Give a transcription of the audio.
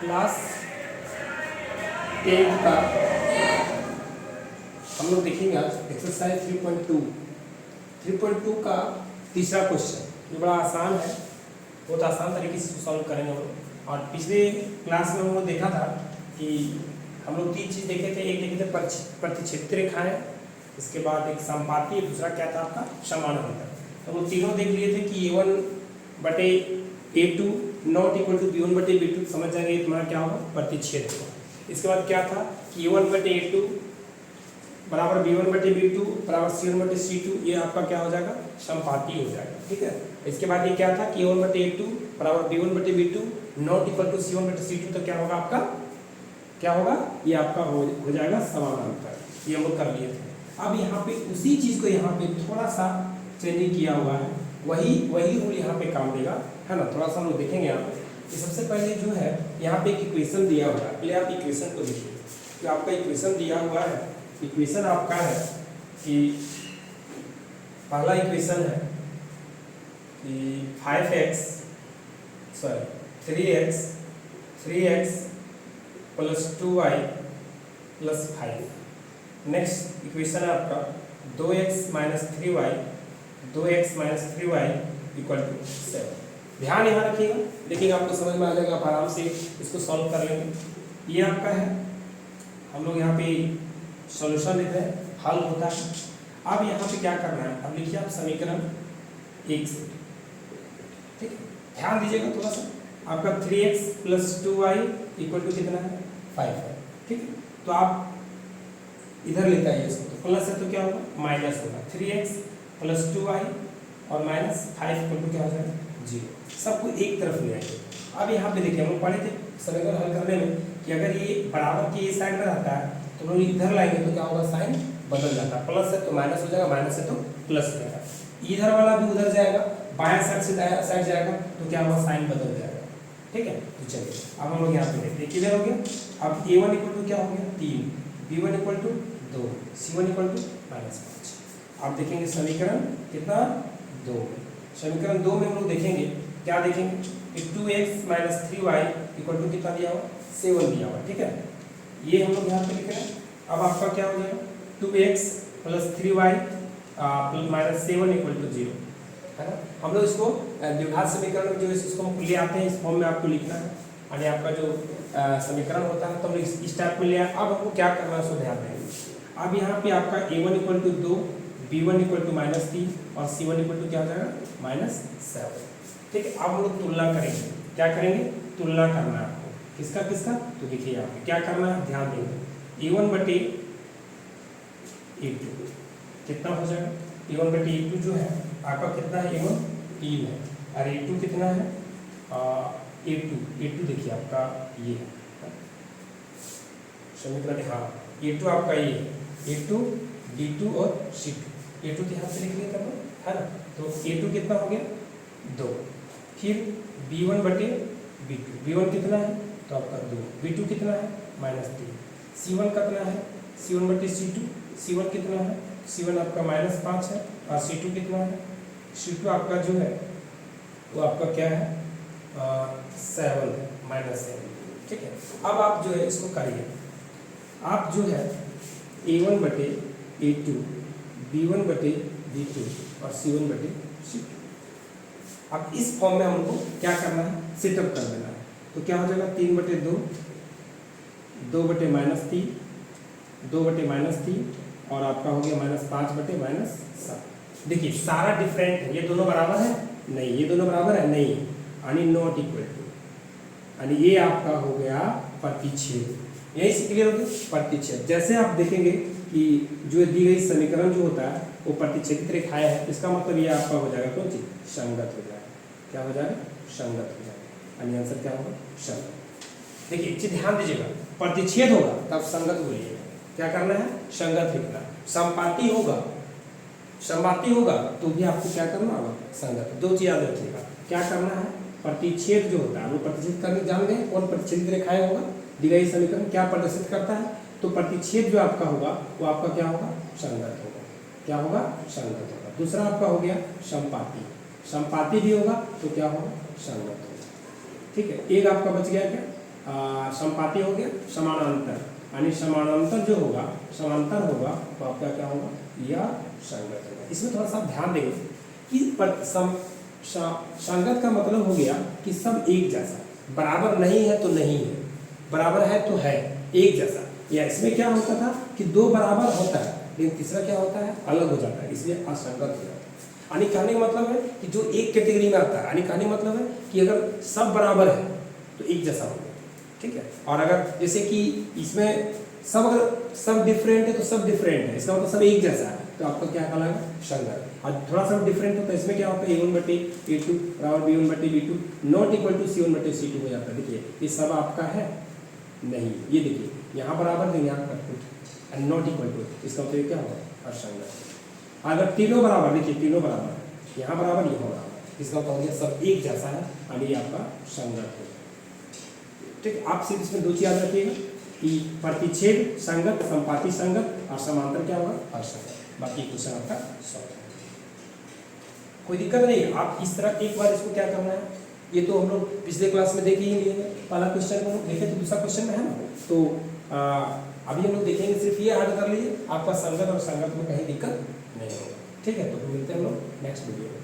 Class 10 का हम लोग देखेंगे आज एक्सरसाइज 3.2 का तीसरा क्वेश्चन। ये बड़ा आसान है, बहुत आसान तरीके से सॉल्व करेंगे हम लोग। और पिछले क्लास में हम लोग देखा था कि हम लोग तीन चीज़ देखे थे। एक देखे थे प्रतिच्छेदित रेखाएं, इसके बाद एक समपाती, दूसरा क्या था आपका समानांतर। तो वो तीनों देख लिए थे कि A1/A2 not equal to B1/B2 समझ जाएंगे तुम्हारा क्या होगा, प्रतिच्छेद होगा। इसके बाद क्या था कि A1/A2 बराबर B1/B2 बराबर C1/C2, ये आपका क्या हो जाएगा, समपाती हो जाएगा। ठीक है। इसके बाद ये क्या था कि A1/A2 बराबर B1/B2 not equal to C1/C2, तो क्या होगा आपका, क्या होगा, ये आपका हो जाएगा समानांतर। ये हम लोग कर लिए थे। अब यहाँ पे उसी चीज़ को यहाँ पे थोड़ा सा चेंजिंग किया हुआ है, वही रूल यहाँ पे काम देगा, है ना। थोड़ा सा हम लोग देखेंगे यहाँ पे कि सबसे पहले जो है यहाँ पे एक इक्वेशन दिया हुआ है। पहले आप इक्वेशन को देखिए कि आपका इक्वेशन दिया हुआ है। इक्वेशन आपका है कि पहला इक्वेशन है कि 3x plus 2y plus 5। Next equation है आपका 2x minus 3y equal to 7। ध्यान यहाँ रखिएगा, देखिएगा आपको समझ में आ जाएगा, आप आराम से इसको सॉल्व कर लेंगे। ये आपका है, हम लोग यहाँ पे सॉल्यूशन लेते हैं, हल होता है। अब यहाँ पे क्या करना है, अब लिखिए आप समीकरण 1 से। ठीक है, ध्यान दीजिएगा थोड़ा सा। आपका 3x plus 2y equal to कितना है, 5 है। ठीक है, तो आप इधर लेते आइए इसको, तो प्लस है तो क्या होगा, माइनस होगा। 3x प्लस 2y और माइनस 5 इक्वल टू क्या हो जाएगा, 0। सबको एक तरफ ले आइए। अब यहाँ पे देखिए हम लोग पढ़े थे समीकरण हल करने में कि अगर ये बराबर के ये साइड में रहता है तो लोग इधर लाएंगे तो क्या होगा, साइन बदल जाता है। प्लस है तो माइनस हो जाएगा, माइनस है तो प्लस हो जाएगा। इधर वाला भी उधर जाएगा, बाएं साइड से दायां साइड जाएगा तो क्या होगा, साइन बदल जाएगा। ठीक है, तो चलिए अब हम लोग यहाँ पे देखते हैं किधर हो गया। अब A1 इक्वल टू क्या हो गया, 3, B1 equal to 2, C1 equal to -5। आप देखेंगे समीकरण कितना, 2। समीकरण 2 में हम लोग देखेंगे, क्या देखेंगे कि 2x minus 3y equal to कितना दिया हुआ, 7 दिया हुआ। ठीक है, ये हम लोग यहाँ पे लिख रहे हैं। अब आपका क्या हो जाएगा, 2x plus 3y minus 7 equal to 0, है ना। हम लोग इसको द्विघात समीकरण में जो इसको हम ले आते हैं, इस फॉर्म में आपको लिखना है। यानी आपका जो समीकरण होता है तो हम इस टाइप में लिया। अब हमको क्या करना है उसको ध्यान देंगे। अब यहाँ पे आपका A1 equal to 2, B1 equal to -3 और C1 इक्वल टू क्या हो जाएगा, -7। ठीक है, अब हम लोग तुलना करेंगे। क्या करेंगे, तुलना करना है आपको, किसका किसका, तो देखिए यहाँ पे क्या करना है, ध्यान देंगे। A1/A2 कितना हो जाएगा, A1/A2 जो है आपका कितना है, A1 3 है और A2 कितना है, A2 देखिए आपका ये है समीकरण। हाँ, A2 आपका ये A2 D2 और C2, A2 के हाथ से लिख लिया करना, है ना। तो A2 कितना हो गया, 2। फिर B1/B2 कितना है, तो आपका 2। B2 कितना है, -3। C1 कितना है, C1/C2 C1 कितना है, C1 आपका -5 है और C2 कितना है, C2 आपका जो है वो आपका क्या है, 7 है, -7। ठीक है, अब आप जो है इसको करिए। आप जो है A1/A2 B1/B2 और C1/C2, अब इस फॉर्म में हमको क्या करना है, सेटअप कर देना है। तो क्या हो जाएगा, 3/2, 2/-3, 2/-3 और आपका हो गया -5/-7। देखिए सारा डिफरेंट है, ये दोनों बराबर है नहीं, ये दोनों बराबर है नहीं, यानी नॉट इक्वल टू, यानी ये आपका हो गया प्रतिच्छेद। यही से क्लियर हो गया, प्रतिच्छेद। जैसे आप देखेंगे कि जो दी गई समीकरण जो होता है वो प्रतिच्छेदित रेखाएं है, इसका मतलब ये आपका हो जाएगा कौन चीज, संगत हो जाएगा। क्या हो जाएगा, संगत हो जाएगा, यानी आंसर क्या होगा, संगत। देखिए एक चीज ध्यान दीजिएगा, प्रतिच्छेद होगा तब संगत बोलिएगा। क्या करना है, संगत लिखना। समपाती होगा तो भी आपको क्या करना होगा, संगत। दो चीज याद रखिएगा, क्या करना है, प्रतिच्छेद जो होता है वो प्रतिच्छेद करने जान गए, कौन प्रतिच्छेदित रेखाएं होगा, दी गई समीकरण क्या प्रदर्शित करता है, तो प्रतिच्छेद जो आपका होगा वो आपका क्या होगा, संगत होगा। क्या होगा, संगत होगा। दूसरा आपका हो गया समपाती भी होगा तो क्या होगा, संगत होगा। ठीक है, एक आपका बच गया क्या, संपाती हो गया, समानांतर, यानी समानांतर जो होगा, समांतर होगा तो आपका क्या होगा, यह संगत होगा। इसमें थोड़ा सा ध्यान देंगे कि संगत का मतलब हो गया कि सब एक जैसा, बराबर नहीं है तो नहीं है, बराबर है तो है, एक जैसा। या इसमें क्या होता था कि दो बराबर होता है लेकिन तीसरा क्या होता है, अलग हो जाता है, इसलिए असंगत हो जाता है। यानी कहने का मतलब है कि जो एक कैटेगरी में आता है, यानी कहने का मतलब है कि अगर सब बराबर है तो एक जैसा होगा, ठीक है। और अगर जैसे कि इसमें सब, अगर सब डिफरेंट है तो सब डिफरेंट है, इसका मतलब सब एक जैसा है, तो आपको क्या कहलाएगा, संगत। और थोड़ा सा डिफरेंट होता है, इसमें क्या होता है, A1/A2 बराबर B1/B2 not equal to C1/C2 हो जाता है। देखिए ये सब आपका है नहीं, ये देखिए यहाँ बराबर देंगे, यहाँ पर नॉट इक्वल टू, इसका मतलब क्या होगा, असंगत। अगर तीनों बराबर, देखिए तीनों बराबर, यहाँ बराबर यहाँ बराबर, इसका मतलब हो गया सब एक जैसा है, यानी ये आपका संगत है, ठीक। आप सिर्फ इसमें दो चीज याद रखिएगा कि प्रतिच्छेद संगत, संपाती संगत और समांतर क्या होगा, असंगत। बाकी क्वेश्चन आपका सॉल्व है, कोई दिक्कत नहीं है। आप इस तरह एक बार इसको क्या करना है, ये तो हम लोग पिछले क्लास में देखे ही लिए हैं, पहला क्वेश्चन हम लोग देखे तो दूसरा क्वेश्चन में है ना, तो अभी हम लोग देखेंगे, सिर्फ ये याद कर लीजिए, आपका संगत और संगत में कहीं दिक्कत नहीं होगा, ठीक है। तो मिलते हैं हम लोग नेक्स्ट वीडियो में।